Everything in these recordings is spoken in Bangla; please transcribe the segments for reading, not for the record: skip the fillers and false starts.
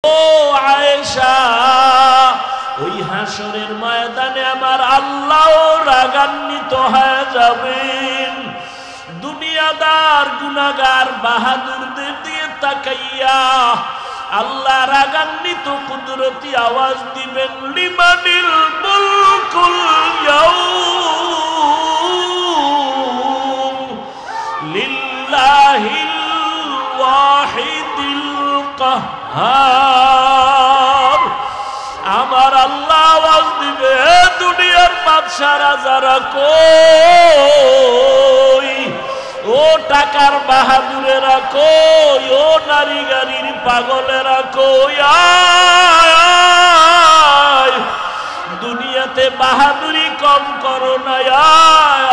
ও আয়েশা, ওই হাসরের ময়দানে আমার আল্লাহ রাগান্বিত হয়ে যাবেন। দুনিয়াদার গুনাহগার বাহাদুরদের দিয়ে তাকাইয়া আল্লাহ রাগান্বিত কুদরতি আওয়াজ দিবেন, লিমানিল মুলকুল ইয়াউম লিল্লাহিল ওয়াহিদিল কাহ্হার। আমার আল্লাহ আওয়াজ দিবে, দুনিয়ার বাদশা রাজারা কই, ও টাকার বাহাদুরেরা কই, ও নারী গাড়ির পাগলেরা কই, আয় দুনিয়াতে বাহাদুরি কম করো না,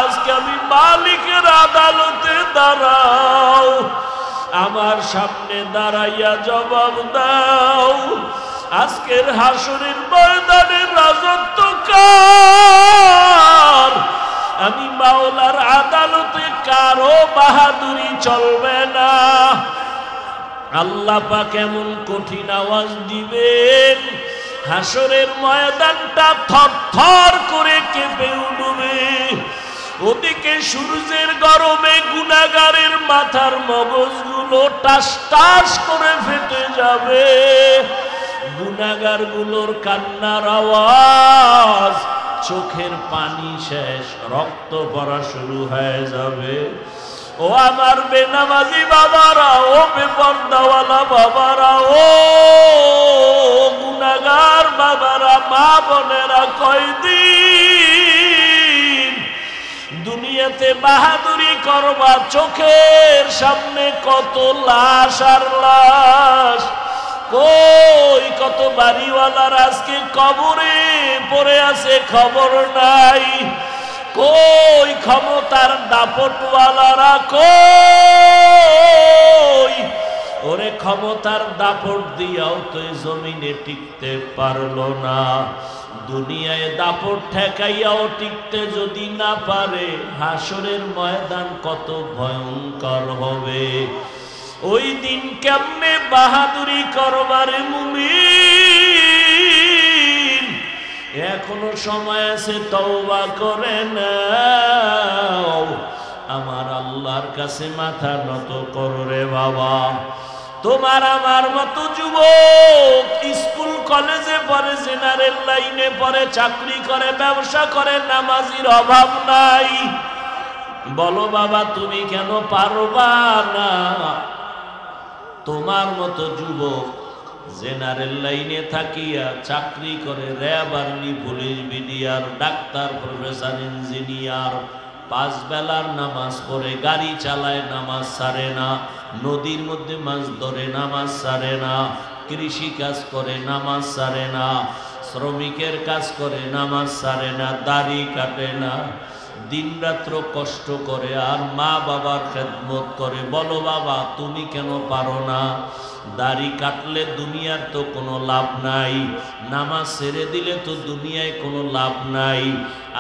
আজকে আমি মালিকের আদালতে দাঁড়াও, আমার সামনে দাঁড়াইয়া জবাব দাও, আজকের হাসরের ময়দানের রাজত্ব কার? আমি মাওলার আদালতে কারো বাহাদুরি চলবে না। আল্লাহ পাক এমন কঠিন আওয়াজ দিবেন, হাসরের ময়দানটা থরথর করে কেঁপে উঠবে। ওদিকে সূর্যের গরমে গুনাহগারের মাথার মগজগুলো টাস টাস করে ফেটে যাবে। গুনাহগার গুলোর কান্নার আওয়াজ, চোখের পানি শেষ, রক্ত পড়া শুরু হয়ে যাবে। ও আমার বেনামাজি বাবারা, ও বেপরদাওয়ালা বাবারা, ও গুনাহগার বাবারা, মা বোনেরা, কয়দিন দুনিয়াতে বাহাদুরি করবা? চোখের সামনে কত লাশ আর লাশ, কই কত বাড়িওয়ালার আজকে কবরে পড়ে আছে, খবর নাই। কই ক্ষমতার দাপটওয়ালারা কই? ওরে ক্ষমতার দাপট দিয়াও তো জমিনে টিকতে পারলো না, দুনিয়ায় দাপট ঠেকাইয়াও টিকতে যদি না পারে, হাসরের ময়দান কত ভয়ঙ্কর হবে। ওই দিন কেমনে বাহাদুরি করবারে মুমিন? এখনো সময় আছে, তওবা করে নাও, আমার আল্লাহর কাছে মাথা নত করো রে বাবা। তোমার আমার মতো যুবক স্কুল কলেজে পড়ে, জেনারেল লাইনে পড়ে, চাকরি করে, ব্যবসা করে, নামাজির অভাব নাই। বলো বাবা, তুমি কেন পারবা না? তোমার মতো যুবক জেনারেল লাইনে থাকিয়া চাকরি করে, RAB, army, police, BDR, doctor, professor, engineer, 5 বেলার নামাজ পড়ে, গাড়ি চালায়, নামাজ ছাড়ে না, নদীর মধ্যে মাছ ধরে, নামাজ ছাড়ে না, কৃষি কাজ করে, নামাজ ছাড়ে না, শ্রমিকের কাজ করে, নামাজ ছাড়ে না, দাড়ি কাটে না, দিন রাত্র কষ্ট করে, আর মা বাবার খেদমত করে। বলো বাবা, তুমি কেন পারো না? দাড়ি কাটলে দুনিয়ার তো কোনো লাভ নাই, নামাজ ছেড়ে দিলে তো দুনিয়ায় কোনো লাভ নাই।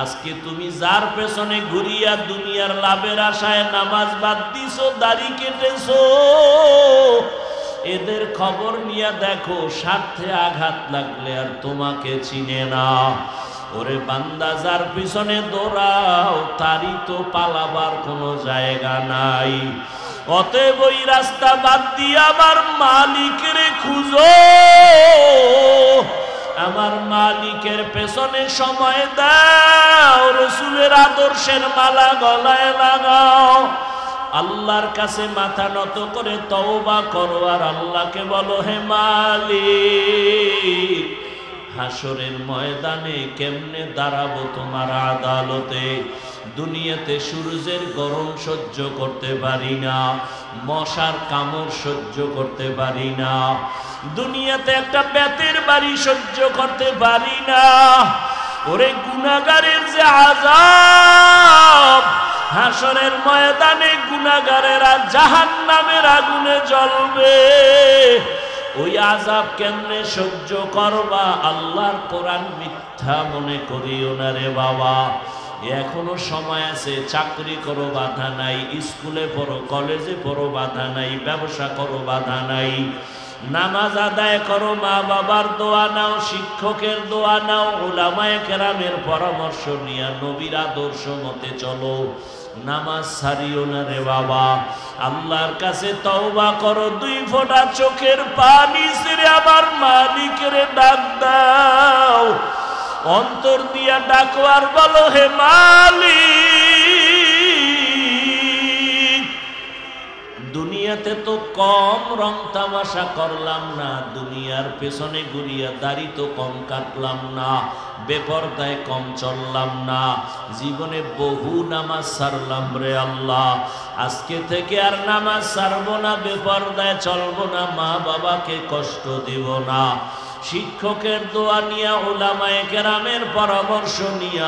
আজকে তুমি যার পেছনে ঘুরিয়া দুনিয়ার লাভের আশায় নামাজ বাদ দিছো, দাড়ি কেটেছো, এদের খবর নিয়ে দেখো, স্বার্থে আঘাত লাগলে আর তোমাকে চিনে না। ওরে বান্দা, যার পিছনে দৌড়াও তারই তো পালাবার কোনো জায়গা নাই। অতএব ওই রাস্তা বাদ দিয়ে আমার মালিকের খুঁজো, আমার মালিকের পেছনে সময় দাও, রসুলের আদর্শের মালা গলায় লাগাও, আল্লাহর কাছে মাথা নত করে তওবা করো, আর আল্লাহকে বলো, হে মালিক, হাসরের ময়দানে কেমনে দাঁড়াবো তোমার আদালতে? দুনিয়াতে সূর্যের গরম সহ্য করতে পারি না, মশার কামড় সহ্য করতে পারি না, দুনিয়াতে একটা বেতের বাড়ি সহ্য করতে পারি না। ওরে গুনাহগারের যে আযাব, হাসরের ময়দানে গুনাহগারেরা জাহান্নামের আগুনে জ্বলবে, ওই আযাব কেমনে সহ্য করবা? আল্লাহর কোরআন মিথ্যা মনে করিও না রে বাবা। এখনো সময় আছে, চাকরি করো, বাধা নাই, স্কুলে পড়ো, কলেজে পড়ো, বাধা নাই, ব্যবসা করো, বাধা নাই, নামাজ আদায় করো, মা বাবার দোয়া নাও, শিক্ষকের দোয়া নাও, উলামায়ে কেরামের পরামর্শ নিয়ে নবীর আদর্শ মতে চলো। নামাজ ছাড়িও না রে বাবা। আল্লাহর কাছে তওবা করো, 2 ফোঁটা চোখের পানি ছেড়ে আমার মালিকের ডাক দাও। অন্তর দিয়া ডাকো আর বলো, হে মালিক, দুনিয়াতে তো কম রং তামাশা করলাম না, দুনিয়ার পেছনে ঘুরিয়া দাড়ি তো কম কাটলাম না, বেপরদায় কম চললাম না, জীবনে বহু নামাজ ছাড়লাম রে আল্লাহ। আজকে থেকে আর নামাজ ছাড়বো না, বেপরদায় চলবো না, মা বাবাকে কষ্ট দেব না, শিক্ষকের দোয়া নিয়া, উলামায়ে কেরামের পরামর্শ নিয়া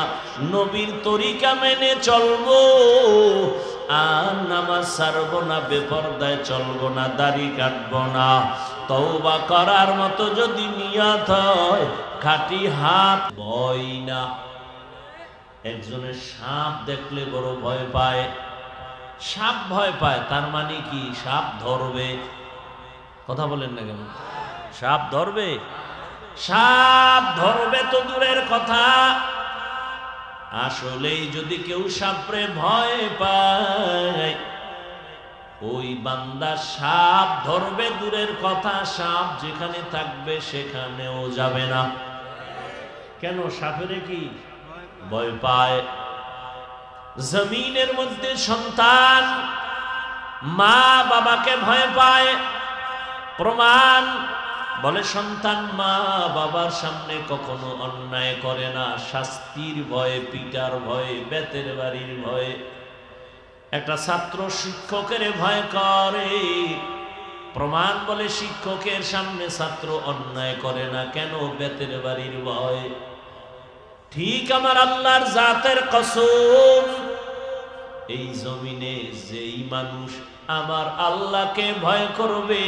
নবীর তরিকা মেনে চলবো। আর নামাজ ছাড়বো না, বেপরদায় চলবো না, দাড়ি কাটবো না। তওবা করার মতো যদি নিয়ত হয়, খাঁটি হাত ভয় না। একজনের সাপ দেখলে বড় ভয় পায়, সাপ ভয় পায়, তার মানে কি সাপ ধরবে? কথা বলেন না কেন? সাপ ধরবে? সাপ ধরবে তো দূরের কথা, আসলেই যদি কেউ সাপরে ভয় পায়, ওই বান্দা সাপ ধরবে দূরের কথা, সাপ যেখানে থাকবে সেখানেও যাবে না। কেন? সাপেরে কি ভয় পায়। জমিনের মধ্যে সন্তান মা বাবাকে ভয় পায়, প্রমাণ বলে সন্তান মা বাবার সামনে কখনো অন্যায় করে না, শাস্তির ভয়ে, পিটার ভয়ে, বেতের বাড়ির ভয়ে। একটা ছাত্র শিক্ষকের ভয় করে, প্রমাণ বলে শিক্ষকের সামনে ছাত্র অন্যায় করে না, কেন? বেতের বাড়ির ভয়। ঠিক আমার আল্লাহর জাতের কসম, এই জমিনে যেই মানুষ আমার আল্লাহকে ভয় করবে,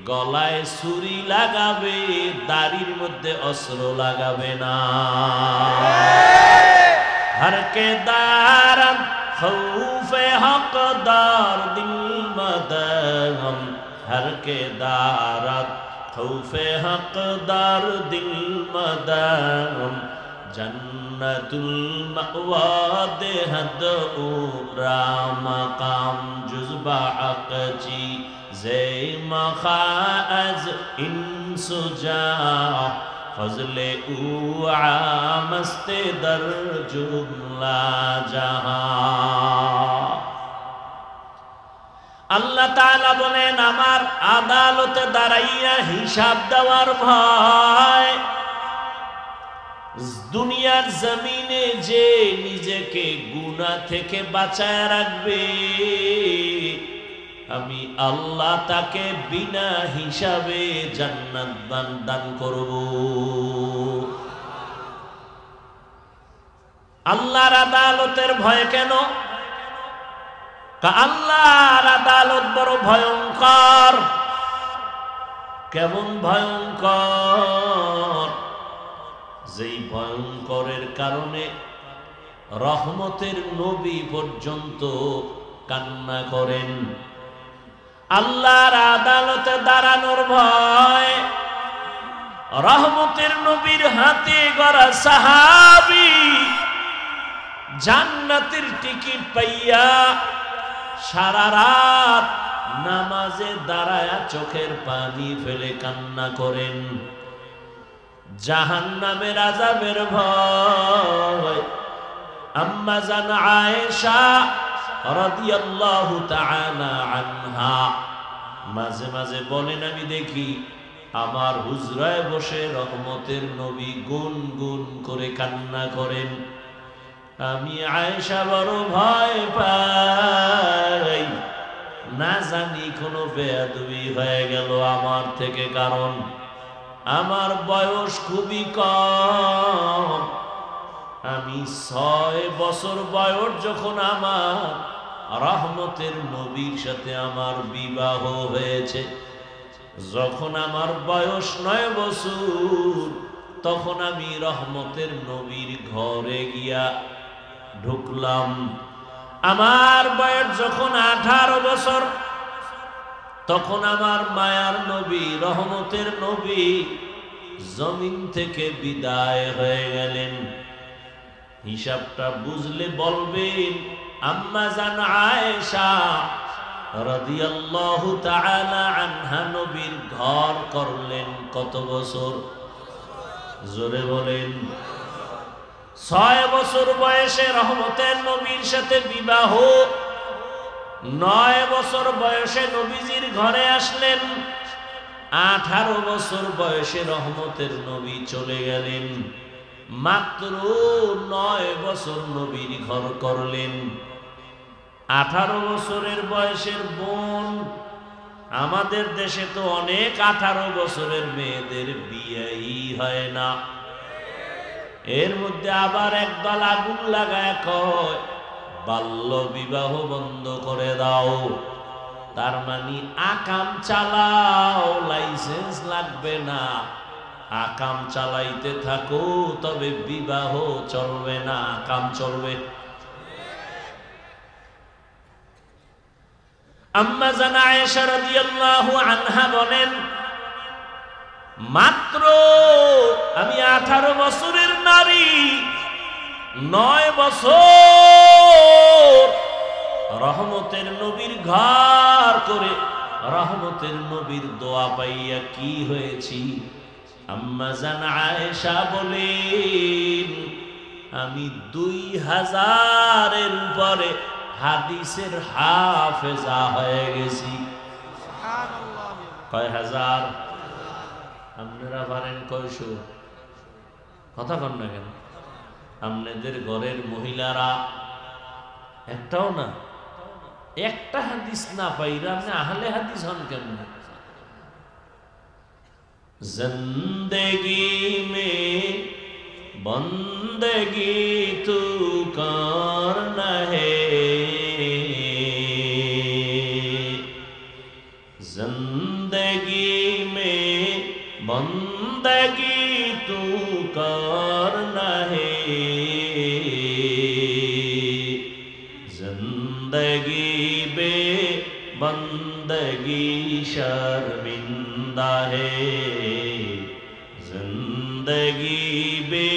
গলায় ছুরি লাগাবে, দাড়ির মধ্যে অস্ত্র লাগাবে না। हर के दारम खौफे हकदार दिल मदगम, हर के दारत खौफे हकदार दिल मदगम, जन्नतुल मअवा देहद उरा मकाम जुज़बा अक़ची ज़े मखाअज़ इंसुजा फजले मस्ते दर जुमला जहां। আল্লাহ তাআলা বলেন, আমার আদালতে দাঁড়াইয়া হিসাব দেওয়ার ভয়। দুনিয়ার জমিনে যে নিজেকে গুনাহ থেকে বাঁচায় রাখবে, আমি আল্লাহ তাকে বিনা হিসাবে জান্নাত দান করব। আল্লাহর আদালতের ভয় কেন? আল্লাহর আদালত বড় ভয়ঙ্কর। কেমন ভয়ঙ্কর? যেই ভয়ঙ্করের কারণে রহমতের নবী পর্যন্ত কান্না করেন। আল্লাহর আদালতে দাঁড়ানোর ভয়। রহমতের নবীর হাতে গড়া সাহাবী জান্নাতের টিকিট পাইয়া সারা রাত নামাজে দাঁড়ায়া চোখের পানি ফেলে কান্না করেন। জাহান্নামের আযাবের ভয়। আম্মা জান আয়েশা রাদিয়াল্লাহু তাআলা আনহা মাঝে মাঝে বলেন, আমি দেখি আমার হুজরায় বসে রহমতের নবী গুনগুন করে কান্না করেন। আমি আয়েশা বড় ভয় পাই, না জানি কোনো বেয়াদবি হয়ে গেল আমার থেকে, কারণ আমার বয়স খুবই কম। আমি 6 বছর বয়স যখন আমার রহমতের নবীর সাথে আমার বিবাহ হয়েছে, যখন আমার বয়স 9 বছর তখন আমি রহমতের নবীর ঘরে গিয়া ঢুকলাম। আমার বয়স যখন 18 বছর, তখন আমার মায়ার নবী, রহমতের নবী জমিন থেকে বিদায় হয়ে গেলেন। হিসাবটা বুঝলে বলবেন, আম্মা জান আয়েশা রাদিয়াল্লাহু তাআলা আনহা নবীর ঘর করলেন কত বছর? জোরে বলেন। 6 বছর বয়সে রহমতের নবীর সাথে বিবাহ, 9 বছর বয়সে নবীজির ঘরে আসলেন, 18 বছর বয়সে রহমতের নবী চলে গেলেন। মাত্র 9 বছর নবীর ঘর করলেন। 18 বছরের বয়সের বোন, আমাদের দেশে তো অনেক 18 বছরের মেয়েদের বিয়েই হয় না। এর মধ্যে আবার একদল আগুন লাগায় কয় বাল্য বিবাহ বন্ধ করে দাও। তার মানে আকাম চালাও, লাইসেন্স লাগবে না, আকাম চালাইতে থাকো, তবে বিবাহ চলবে না, আকাম চলবে। আম্মা জান আয়েশা রাদিয়াল্লাহু আনহা বলেন, মাত্র আমি 18 বছরের নারী, 9 বছর রহমতের নবীর ঘর করে রহমতের নবীর দোয়া পাইয়া কি হয়েছি। আম্মা জান আয়েশা বলেন, আমি 2000-এর উপরে হাদিসের হাফেজা হয়ে গেছি। কয় হাজার? আপনারা পারেন কয়শো? কথা কন না কেন? আপনাদের ঘরের মহিলারা একটাও না, একটা হাদিস না পাইরা আপনি আহলে হাদিস হন কেমন? জিন্দেগি মে বন্দেগি তু করনা হে, जिंदगी में बंदगी तू करना है, जिंदगी बे बंदगी शर्मिंदा है, जिंदगी बे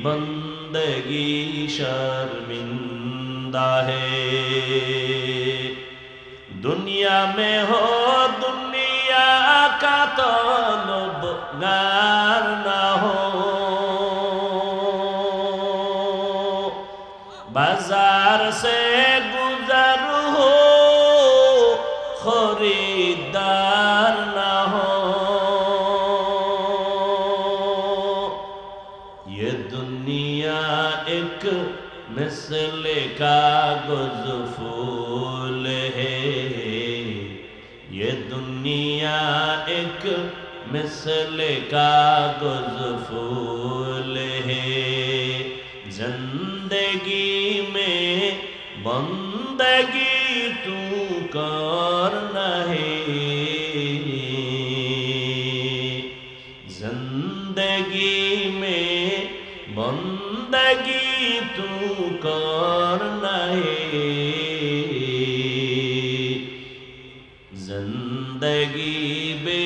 बंदगी शर्मिंदा है। दुनिया में हो दुनिया का तलबगार ना हो, बाजार से गुजर हो खरीदार ना हो, ये दुनिया एक मिसल कागज फूल है, ये दुनिया एक मिसल कागज फूल है, जिंदगी में बंदगी तू करना है, जिंदगी में बंदगी तू करना है, जिंदगी बे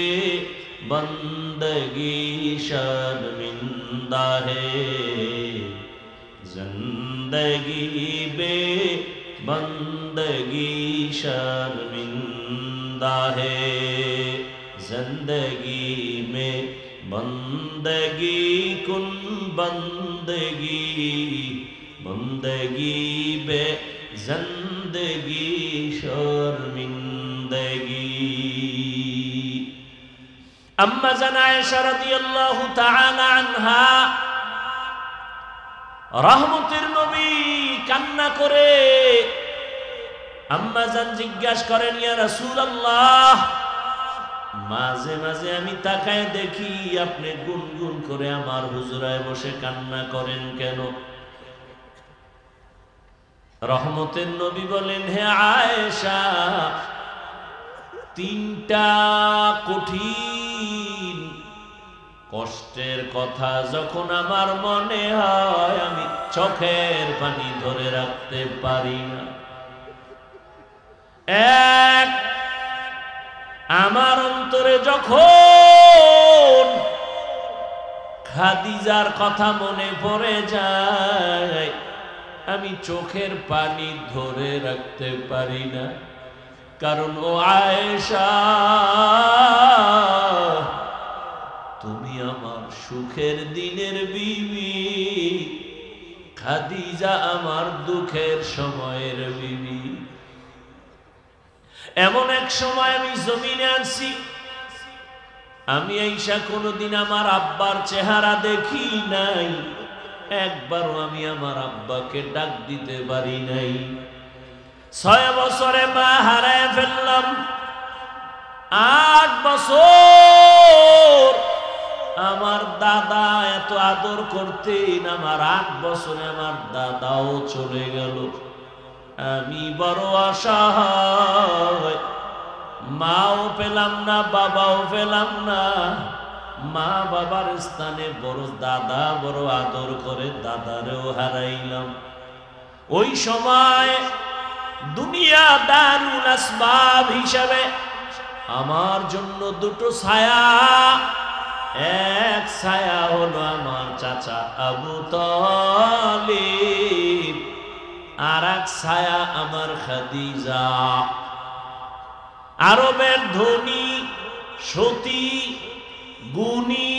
बंदगी शर्मिंदा है, जिंदगी बे बंदगी शर्मिंदा है, जिंदगी में बंदगी कुन बंदगी, बंदगी बे जिंदगी शर्मिंदगी। अम्मा जान आयशा রাদিয়াল্লাহু তাআলা আনহা রহমতের নবী কান্না করে, আম্মা জান জিজ্ঞাসা করেন, ইয়া রাসূলুল্লাহ, মাঝে মাঝে আমি তাকায় দেখি আপনি গুনগুন করে আমার হুজরায় বসে কান্না করেন কেন? রহমতের নবী বলেন, হে আয়েশা, 3টা কঠিন কষ্টের কথা যখন আমার মনে হয় আমি চোখের পানি ধরে রাখতে পারি না। এক, আমার অন্তরে যখন খাদিজার কথা মনে পড়ে যায়, আমি চোখের পানি ধরে রাখতে পারি না। কারণ ও আয়েশা, তুমি আমার সুখের দিনের বিবি, খাদিজা আমার দুঃখের সময়ের বিবি। এমন এক সময় আমি জমিনে আছি, আমি আয়েশা কোনোদিন আমার আব্বার চেহারা দেখি নাই, একবারও আমি আমার আব্বাকে ডাক দিতে পারি নাই। 6 বছরে মা হারায় ফেললাম। 8 বছর আমার দাদা এত আদর করতেন, আমার 8 বছরে আমার দাদাও চলে গেল। আমি বড় অসহায়, মাও পেলাম না, বাবাও পেলাম না। মা বাবার স্থানে বড় দাদা বড় আদর করে, দাদারেও হারাইলাম। ওই সময় দুনিয়া দারুল আসবাব হিসাবে আমার জন্য দুটো ছায়া, এক ছায়া হলো আমার চাচা আবু তালিব, আর এক ছায়া আমার খাদিজা। আরবের ধনী, সতী, গুণী,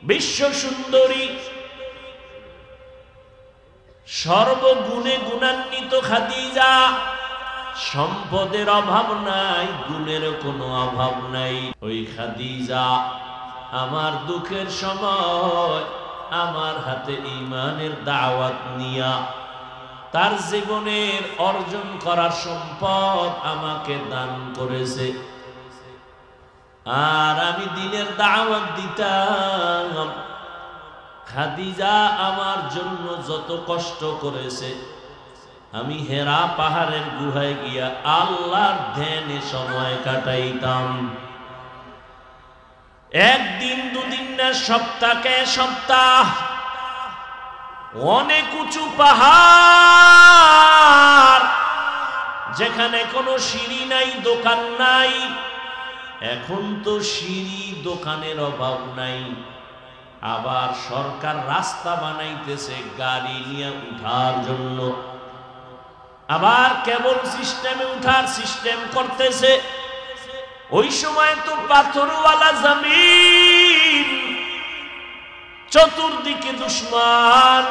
বিশ্ব সুন্দরী, সর্বগুণে গুণান্বিত খাদিজা। সম্পদের অভাব নাই, গুণের কোনো অভাব নাই। ওই খাদিজা আমার দুঃখের সময় আমার হাতে ঈমানের দাওয়াত নিয়া তার জীবনের অর্জন করার সম্পদ আমাকে দান করেছে। আর আমি দিনের দাওয়াত দিতাম। খাদিজা আমার জন্য যত কষ্ট করেছে, আমি হেরা পাহাড়ের গুহায় গিয়া আল্লাহর ধ্যানে সময় কাটাইতাম। একদিন দুদিন না, সপ্তাহে সপ্তাহ। অনেক উঁচু পাহাড়, যেখানে কোনো সিঁড়ি নাই, দোকান নাই। এখন তো সিঁড়ি দোকানের অভাব নাই, আবার সরকার রাস্তা বানাইতেছে গাড়ি নিয়ে উঠার জন্য, আবার কেবল সিস্টেমে উঠার সিস্টেম করতেছে। ওই সময় তো পাথরওয়ালা জমিন, চতুর্দিকে দুশ্মন।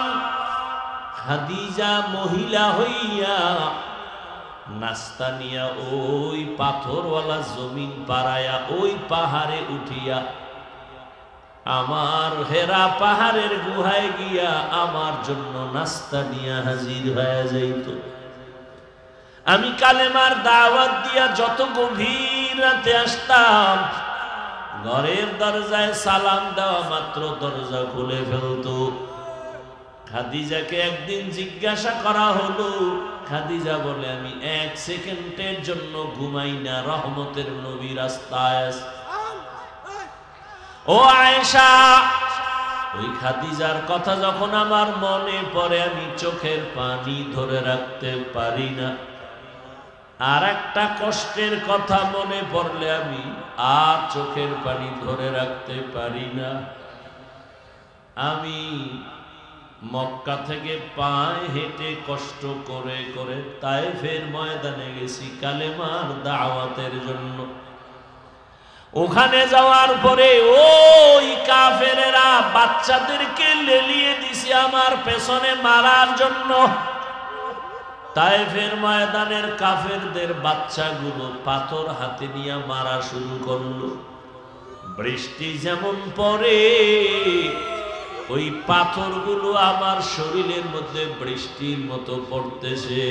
খাদিজা মহিলা হইয়া নাস্তা নিয়া ওই পাথরওয়ালা জমিন পাড়ায়া ওই পাহাড়ে উঠিয়া আমার হেরা পাহাড়ের গুহায় গিয়া আমার জন্য নাস্তা নিয়া হাজির হয়ে যাইত। আমি কালেমার দাওয়াত দিয়া যত গভীর রাতে আসতাম, ঘরের দরজায় সালাম দেওয়া মাত্র দরজা খুলে ফেলতো। খাদিজাকে একদিন জিজ্ঞাসা করা হলো, খাদিজা বলে, আমি 1 সেকেন্ডের জন্য ঘুমাই না, রহমতের নবী রাস্তায়। ও আয়েশা, ওই খাদিজার কথা যখন আমার মনে পড়ে, আমি চোখের পানি ধরে রাখতে পারি না। আর একটা কষ্টের কথা মনে পড়লে আমি আর চোখের পানি ধরে রাখতে পারি না। আমি মক্কা থেকে পায়ে হেঁটে কষ্ট করে করে তায়েফের ময়দানে গেছি কালেমার দাওয়াতের জন্য। ওখানে যাওয়ার পরে ওই কাফেরেরা বাচ্চাদেরকে লেলিয়ে দিছে আমার পেছনে মারার জন্য। তায়েফের ময়দানের কাফেরদের বাচ্চাগুলো পাথর হাতে নিয়ে মারা শুরু করলো। বৃষ্টি যেমন পড়ে, ওই পাথরগুলো আমার শরীরের মধ্যে বৃষ্টির মতো পড়তেছে।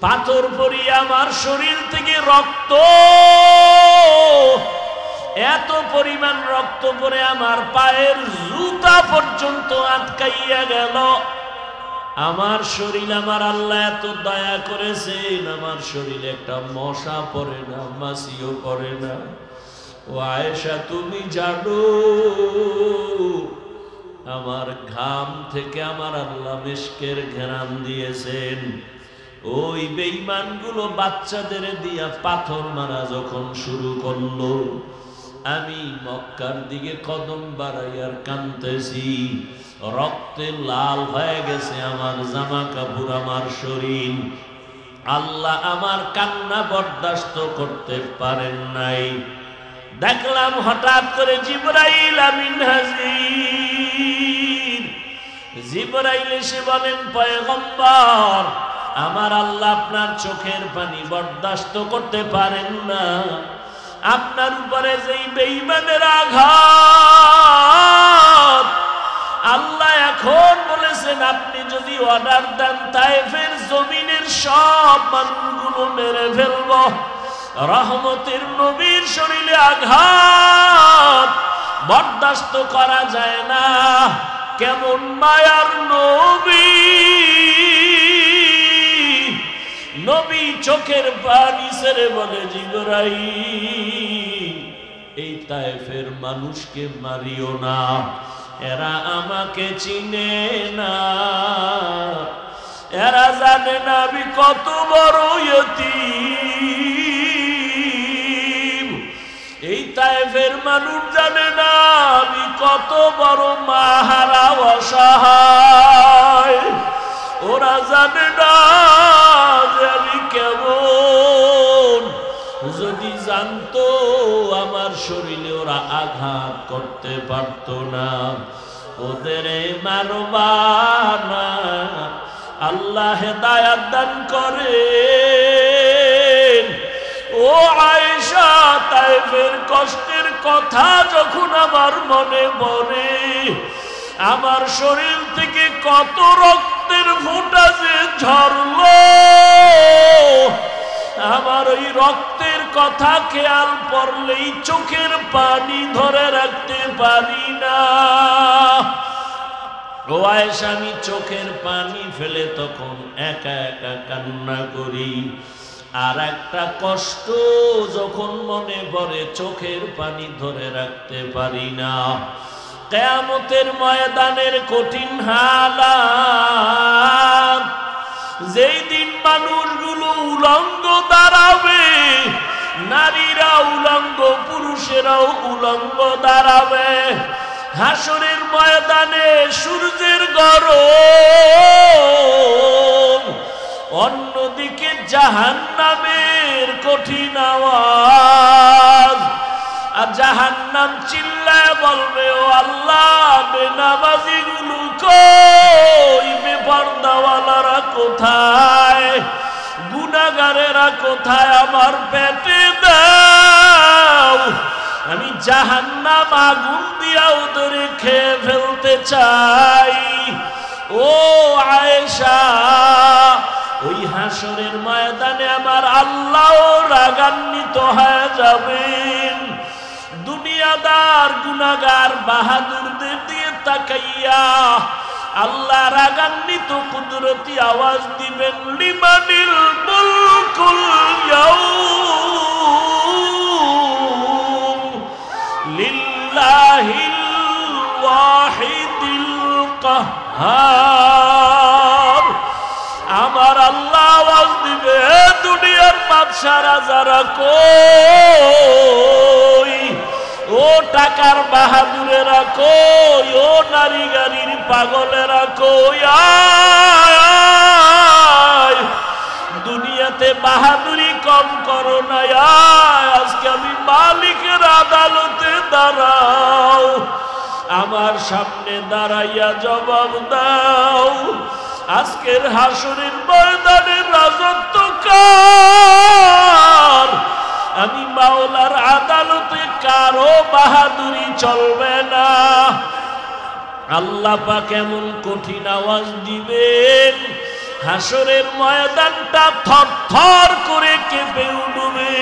পাথর পড়িয়ে আমার শরীর থেকে রক্ত, এত পরিমাণ রক্ত পড়ে আমার পায়ের জুতা পর্যন্ত আটকাইয়া গেল। আমার শরীর, আমার আল্লাহ এত দয়া করেছেন, আমার শরীরে একটা মশা পড়ে না, মাছিও পড়ে না। ও আয়েশা, তুমি জানো আমার ঘাম থেকে আমার আল্লাহ মিশকের ঘ্রাণ দিয়েছেন। ওই বেঈমানগুলো বাচ্চাদের দিয়া পাথর মারা যখন শুরু করলো, আমি মক্কার দিকে কদম বাড়াইয়ার কাঁদতেছি। রক্তে লাল হয়ে গেছে আমার জামা কাপড়, আমার শরীর। আল্লাহ আমার কান্না বরদাস্ত করতে পারেন নাই। দেখলাম হঠাৎ করে জিবরাইল আমিন হাজির। জিবরাইল এসে বলেন, পয়গম্বর, আমার আল্লাহ আপনার চোখের পানি বরদাস্ত করতে পারেন না। আপনার উপরে যেই বেঈমানের আঘাত, আল্লাহ এখন বলেছেন আপনি যদি অর্ডার দেন তায়েফের জমিনের সব মানুষগুলো মেরে ফেলব। রহমতের নবীর শরীরে আঘাত বরদাস্ত করা যায় না। কেমন মায়ার নবী, নবী চোখের পানি ছেড়ে বলে, জিবরাইল, এই তায়েফের মানুষকে মারিও না, এরা আমাকে চিনে না, এরা জানে না আমি কত বড় ইয়তীম। এই তায়েফের মানুষ জানে না আমি কত বড় মাহারা অসহায়। ওরা জানে না যে আমি কেমন। যদি জানতো আমার শরীরে ওরা আঘাত করতে পারত না। ওদের মারবা না, আল্লাহ হেদায়াত দান করেন। ও আয়েশা, তায়েফের কষ্টের কথা যখন আমার মনে পড়ে, আমার শরীর থেকে কত রক্তের ফোঁটা যে ঝরলো, আমার ওই রক্তের কথা খেয়াল পড়লেই চোখের পানি ধরে রাখতে পারি না। ও আয়েশা, আমি চোখের পানি ফেলে তখন একা একা কান্না করি। আর একটা কষ্ট যখন মনে পড়ে চোখের পানি ধরে রাখতে পারি না। কিয়ামতের ময়দানের কঠিন হালাত, যেই দিন মানুষগুলো উলঙ্গ দাঁড়াবে, নারীরা উলঙ্গ, পুরুষেরাও উলঙ্গ দাঁড়াবে। হাসরের ময়দানে সূর্যের গরম, অন্যদিকে জাহান্নামের কঠিন আওয়াজ। আর জাহান্নাম চিল্লায় বলবে, ও আল্লাহ, বেনামাজি গুলো কই, বেপরদাওয়ালারা কোথায়, গুনাহগারেরা কোথায়, আমার পেটে দাও, আমি জাহান্নাম আগুন দিয়া ওদের খেয়ে ফেলতে চাই। ও আয়েশা, ওই হাসরের ময়দানে আমার আল্লাহ রাগান্বিত হয়ে যাবেন। দুনিয়াদার গুনাহগার বাহাদুরদের দিয়ে তাকাইয়া আল্লাহ রাগান্বিত কুদরতি আওয়াজ দিবেন, লিমানিল মুলকুল ইয়াউম লিল্লাহিল ওয়াহিদিল কাহ্হার। আমার আল্লাহ আওয়াজ দিবে, দুনিয়ার বাদশা রাজারা কই, ও টাকার বাহাদুরেরা কই, ও নারী গাড়ির পাগলেরা কই, আয় দুনিয়াতে বাহাদুরি কম করো না, আজকে আমি মালিকের আদালতে দাঁড়াও, আমার সামনে দাঁড়াইয়া জবাব দাও, আজকের হাসরের ময়দানের রাজত্ব কার? আমি মাওলার আদালতে কারো বাহাদুরি চলবে না। আল্লাহ পাক এমন কঠিন আওয়াজ দিবেন, হাসরের ময়দানটা থরথর করে কেঁপে উঠবে।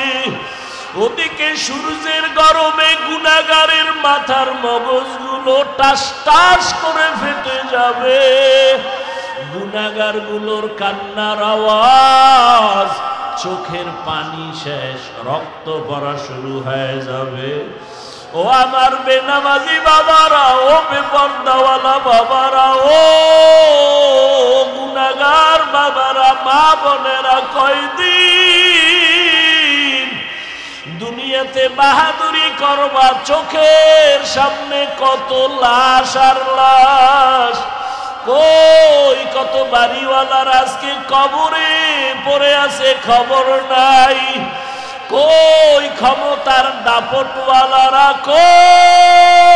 ওদিকে সূর্যের গরমে গুনাহগারের মাথার মগজগুলো টাস টাস করে ফেটে যাবে। গুনাহগার গুলোর কান্নার আওয়াজ, চোখের পানি শেষ, রক্ত পড়া শুরু হয়ে যাবে। ও আমার বেনামাজি বাবারা, ও বেপরদাওয়ালা বাবারা, ও গুনাহগার বাবারা মা বোনেরা কয়দিন দুনিয়াতে বাহাদুরি করবা চোখের সামনে কত লাশ আর লাশ কই কত বাড়িওয়ালার আজকে কবরে পড়ে আছে খবর নাই কই ক্ষমতার দাপটওয়ালারা কই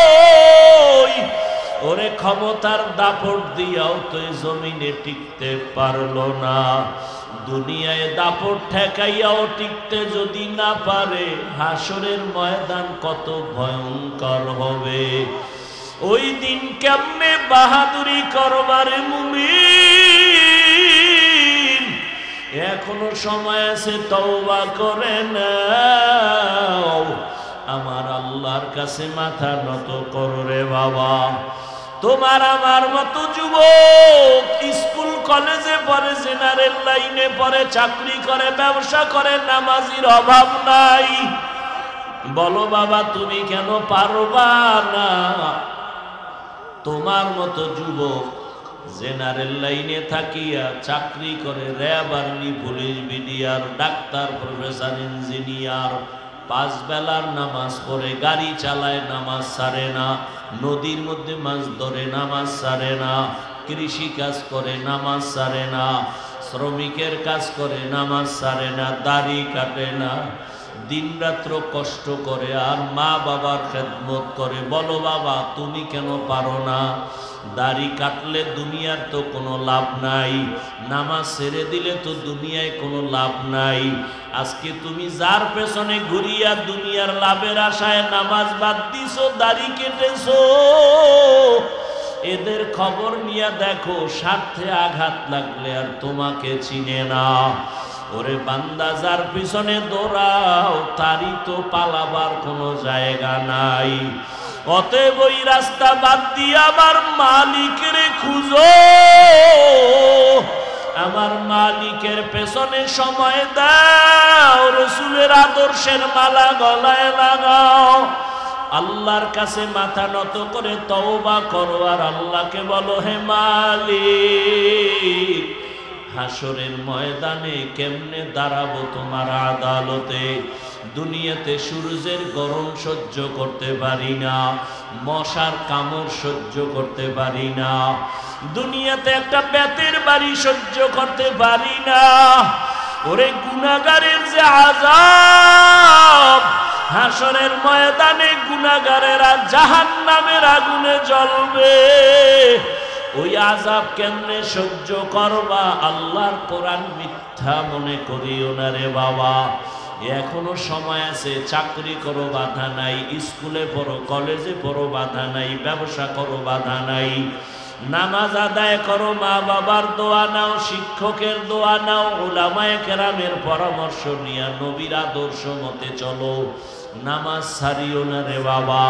ওরে ক্ষমতার দাপট দিয়াও তো জমিনে টিকতে পারলো না দুনিয়ায় দাপট ঠেকাইয়াও টিকতে যদি না পারে হাসরের ময়দান কত ভয়ঙ্কর হবে ওই দিন কেমনে বাহাদুরি করবারে মুমিন এখনো সময় আছে তওবা করে নাও আমার আল্লাহর কাছে মাথা নত করো রে বাবা তোমার আমার মতো যুবক স্কুল কলেজে পড়ে জেনারেল লাইনে পড়ে চাকরি করে ব্যবসা করে নামাজির অভাব নাই বলো বাবা তুমি কেন পারবা না তোমার মতো যুবক জেনারেল লাইনে থাকিয়া চাকরি করে RAB army police BDR doctor professor engineer পাঁচ বেলার নামাজ পড়ে গাড়ি চালায় নামাজ ছাড়ে না নদীর মধ্যে মাছ ধরে নামাজ ছাড়ে না কৃষি কাজ করে নামাজ ছাড়ে না শ্রমিকের কাজ করে নামাজ ছাড়ে না দাড়ি কাটে না দিনরাত্র কষ্ট করে আর মা বাবার খেদমত করে বলো বাবা তুমি কেন পারো না দাড়ি কাটলে দুনিয়ার তো কোনো লাভ নাই নামাজ ছেড়ে দিলে তো দুনিয়ায় কোনো লাভ নাই আজকে তুমি যার পেছনে ঘুরিয়া দুনিয়ার লাভের আশায় নামাজ বাদ দিছো দাড়ি কেটেছো এদের খবর নিয়ে দেখো স্বার্থে আঘাত লাগলে আর তোমাকে চিনে না ওরে বান্দা যার পিছনে দৌড়াও তারই তো পালাবার কোনো জায়গা নাই অতএব ওই রাস্তা বাদ দিয়ে আমার মালিকের খুঁজো আমার মালিকের পেছনে সময় দাও রসুলের আদর্শের মালা গলায় লাগাও আল্লাহর কাছে মাথা নত করে তওবা করো আর আল্লাহকে বলো হে মালিক হাসরের ময়দানে কেমনে দাঁড়াবো তোমার আদালতে দুনিয়াতে সূর্যের গরম সহ্য করতে পারি না মশার কামড় সহ্য করতে পারি না দুনিয়াতে একটা বেতের বাড়ি সহ্য করতে পারি না ওরে গুনাহগারের যে আযাব হাসরের ময়দানে গুনাহগারেরা জাহান্নামের আগুনে জ্বলবে ওই আযাব কেমনে সহ্য করবা আল্লাহর কোরআন মিথ্যা মনে করিও না রে বাবা এখনো সময় আছে চাকরি করো বাধা নাই স্কুলে পড়ো কলেজে পড়ো বাধা নাই ব্যবসা করো বাধা নাই নামাজ আদায় করো মা বাবার দোয়া নাও শিক্ষকের দোয়া নাও উলামায়ে কেরামের পরামর্শ নিয়ে নবীর আদর্শ মতে চলো নামাজ ছাড়িও না রে বাবা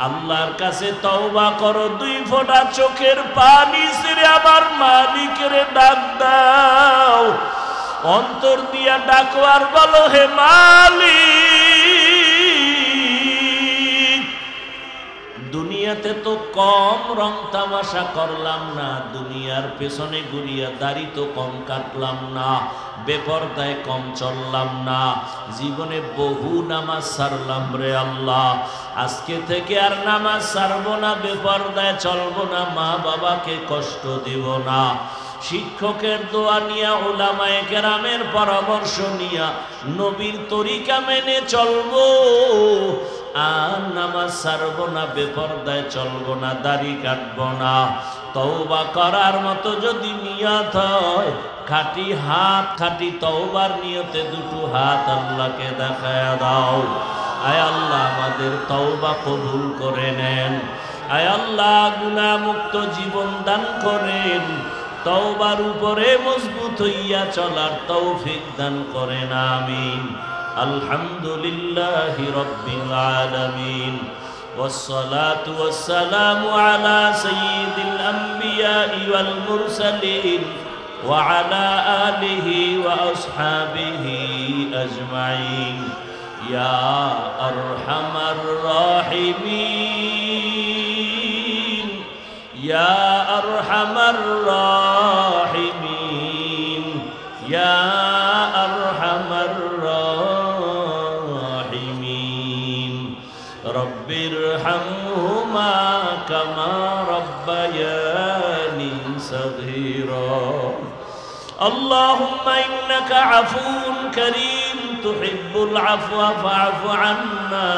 আল্লাহর কাছে তওবা করো দুই ফোঁটা চোখের পানি ছেড়ে আমার মালিকের ডাক দাও অন্তর দিয়া ডাকো আর বলো হে মালিক দুনিয়াতে তো কম রং তামাশা করলাম না দুনিয়ার পেছনে ঘুরিয়া দাড়ি তো কম কাটলাম না বেপরদায় কম চললাম না জীবনে বহু নামাজ ছাড়লাম রে আল্লাহ আজকে থেকে আর নামাজ ছাড়বো না বেপরদায় চলবো না মা বাবাকে কষ্ট দিব না শিক্ষকের দোয়া নিয়া উলামায়ে কেরামের পরামর্শ নিয়া নবীর তরিকা মেনে চলবো আর নামাজ ছাড়বো না বেপরদায় চলবো না দাড়ি কাটবো না তওবা করার মতো যদি নিয়ত হয় খাঁটি হাত খাঁটি তওবার নিয়তে দুটো হাত আল্লাহকে দেখায়া দাও আয় আল্লাহ আমাদের তওবা কবুল করে নেন আয় আল্লাহ গুনাহ মুক্ত জীবন দান করেন তওবার উপরে মজবুত হইয়া চলার তৌফিক দান করেন আমিন আলহামদুলিল্লাহি রাব্বিল আলামিন والصلاة والسلام على سيد الأنبياء والمرسلين وعلى آله وأصحابه أجمعين يا أرحم الراحمين يا أرحم الراحمين রব্বিরহামহুমা কামা রব্বায়ানি সগীরা আল্লাহুম্মা ইন্নাকা আফুউন কারীম তুহিব্বুল আফওয়া ফা'ফু আন্না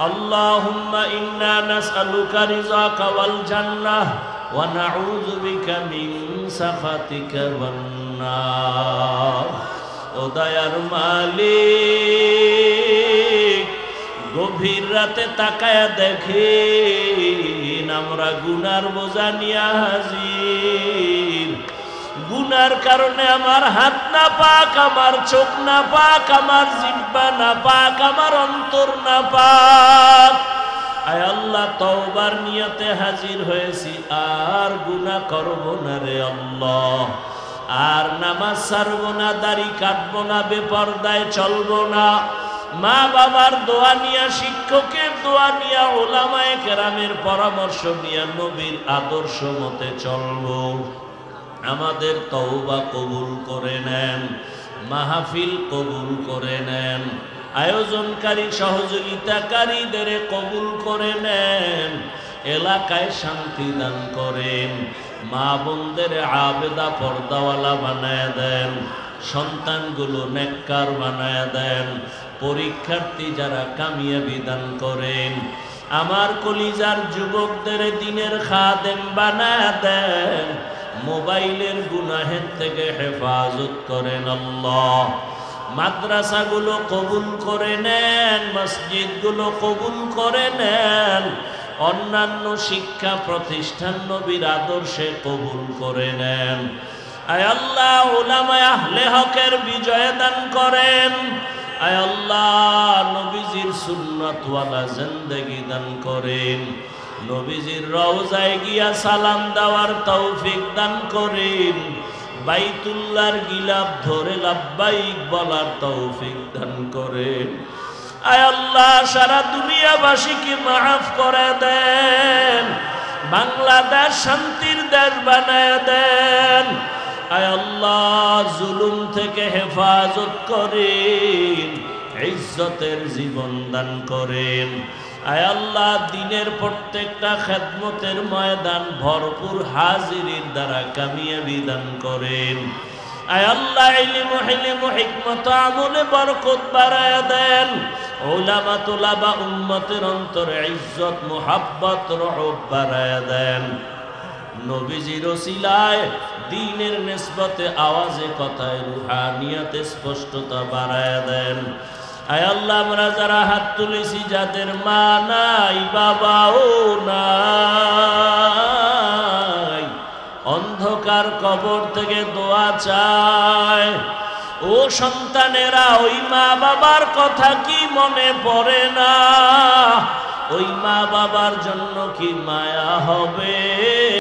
আল্লাহুম্মা ইন্না নাসআলুকা রিযাকা ওয়াল জান্নাহ ওয়া নাউযু বিকা মিন সাখাতিকা ওয়ান নার। ও দয়ার মালিক, গভীর রাতে তাকায়া দেখেন আমরা গুনার বোঝা নিয়ে হাজির। গুনার কারণে আমার হাত না পাক, আমার চোখ না পাক, আমার জিহ্বা না পাক, আমার অন্তর না পাক। আয় আল্লাহ, তওবার নিয়তে হাজির হয়েছি, আর গুনাহ করব না রে আল্লাহ। আর নামাজ ছাড়ব না, দাড়ি কাটব না, বেপরদায় চলব না। মা বাবার দোয়া নিয়া, শিক্ষকের দোয়া নিয়া, উলামায়ে কেরামের পরামর্শ নিয়া নবীর আদর্শ মতে চলব। আমাদের তওবা কবুল করে নেন, মাহফিল কবুল করে নেন, আয়োজনকারী সহযোগিতাকারীদের কবুল করে নেন, এলাকায় শান্তি দান করেন, মা বোনদের আবেদা পর্দাওয়ালা বানায় দেন, সন্তানগুলো নেককার বানায় দেন, পরীক্ষার্থী যারা কামিয়াবি দান করেন, আমার কলিজার যুবকদের দিনের খাদেম বানায় দেন, মোবাইলের গুনাহের থেকে হেফাজত করেন আল্লাহ। মাদ্রাসাগুলো কবুল করে নেন, মসজিদগুলো কবুল করে নেন, অন্যান্য শিক্ষা প্রতিষ্ঠান নবীর আদর্শে কবুল করে নেন। আয় আল্লাহ, উলামায়ে আহলে হকের বিজয় দান করেন। আয় আল্লাহ, নবীজির সুন্নাতওয়ালা জিন্দেগি দান করেন। নবীজির রওজায় গিয়া সালাম দেওয়ার তৌফিক দান করেন। বাইতুল্লাহর গিলাফ ধরে লাব্বাইক বলার তৌফিক দান করেন। আয় আল্লাহ, সারা দুনিয়াবাসীকে মাফ করে দেন, বাংলাদেশ শান্তির দেশ বানায় দেন। আয় আল্লাহ, জুলুম থেকে হেফাজত করেন, ইজ্জতের জীবন দান করেন। আয় আল্লাহ, দিনের প্রত্যেকটা খেদমতের ময়দান ভরপুর হাজিরির দ্বারা কামিয়াবি দান করেন। আয় আল্লাহ, ইলম হিলম হিকমত আমলে বরকত বাড়ায়া দেন। উলামা তুলাবা উম্মতের অন্তরে ইজ্জত মুহাব্বত রহব বাড়ায়া দেন। নবীজির ওসিলায় দ্বীনের নিসবতে আওয়াজে কথায় রুহানিয়াতে স্পষ্টতা বাড়ায়া দেন। আয় আল্লাহ, আমরা যারা হাত তুলেছি, যাদের মা নাই, বাবাও নাই, অন্ধকার কবর থেকে দোয়া চায়। ও সন্তানেরা, ওই মা বাবার কথা কি মনে পড়ে না? ওই মা বাবার জন্য কি মায়া হবে?